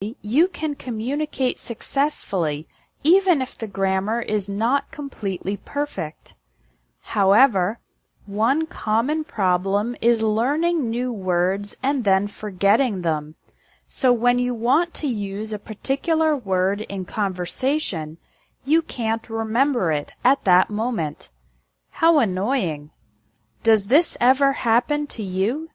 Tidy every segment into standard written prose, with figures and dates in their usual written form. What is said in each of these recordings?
you can communicate successfully even if the grammar is not completely perfect. However, one common problem is learning new words and then forgetting them. So when you want to use a particular word in conversation, you can't remember it at that moment. How annoying! Does this ever happen to you?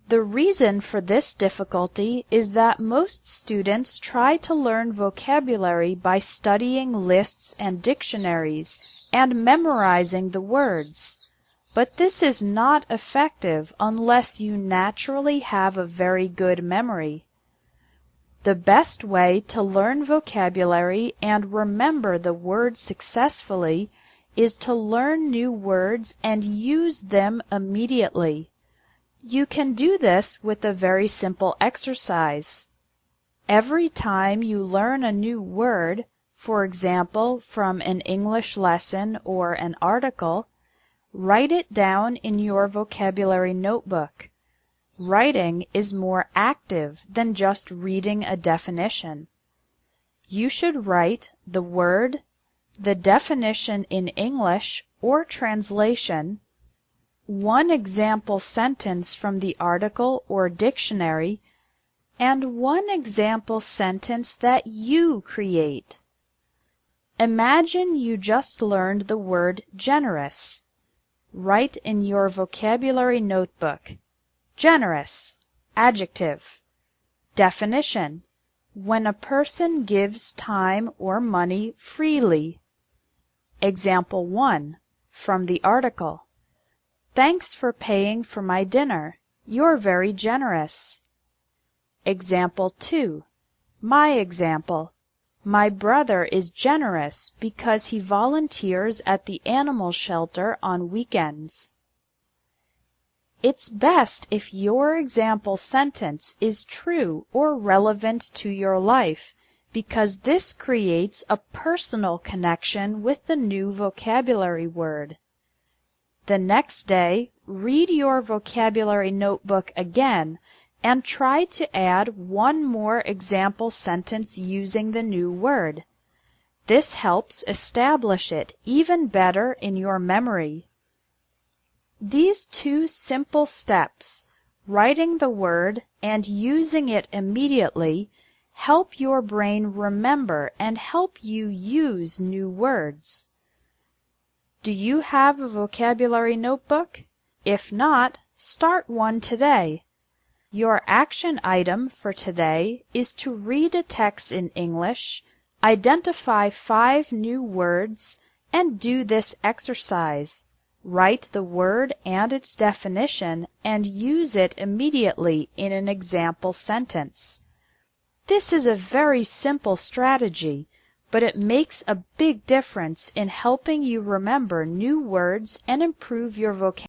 The reason for this difficulty is that most students try to learn vocabulary by studying lists and dictionaries and memorizing the words. But this is not effective unless you naturally have a very good memory. The best way to learn vocabulary and remember the words successfully is to learn new words and use them immediately. You can do this with a very simple exercise. Every time you learn a new word, for example, from an English lesson or an article, write it down in your vocabulary notebook. Writing is more active than just reading a definition. You should write the word, the definition in English or translation, one example sentence from the article or dictionary, and one example sentence that you create. Imagine you just learned the word generous. Write in your vocabulary notebook, generous, adjective. Definition: when a person gives time or money freely. Example 1 from the article. Thanks for paying for my dinner. You're very generous. Example 2. My example. My brother is generous because he volunteers at the animal shelter on weekends. It's best if your example sentence is true or relevant to your life, because this creates a personal connection with the new vocabulary word. The next day, read your vocabulary notebook again and try to add one more example sentence using the new word. This helps establish it even better in your memory. These two simple steps, writing the word and using it immediately, help your brain remember and help you use new words. Do you have a vocabulary notebook? If not, start one today. Your action item for today is to read a text in English, identify 5 new words, and do this exercise. Write the word and its definition and use it immediately in an example sentence. This is a very simple strategy, but it makes a big difference in helping you remember new words and improve your vocabulary.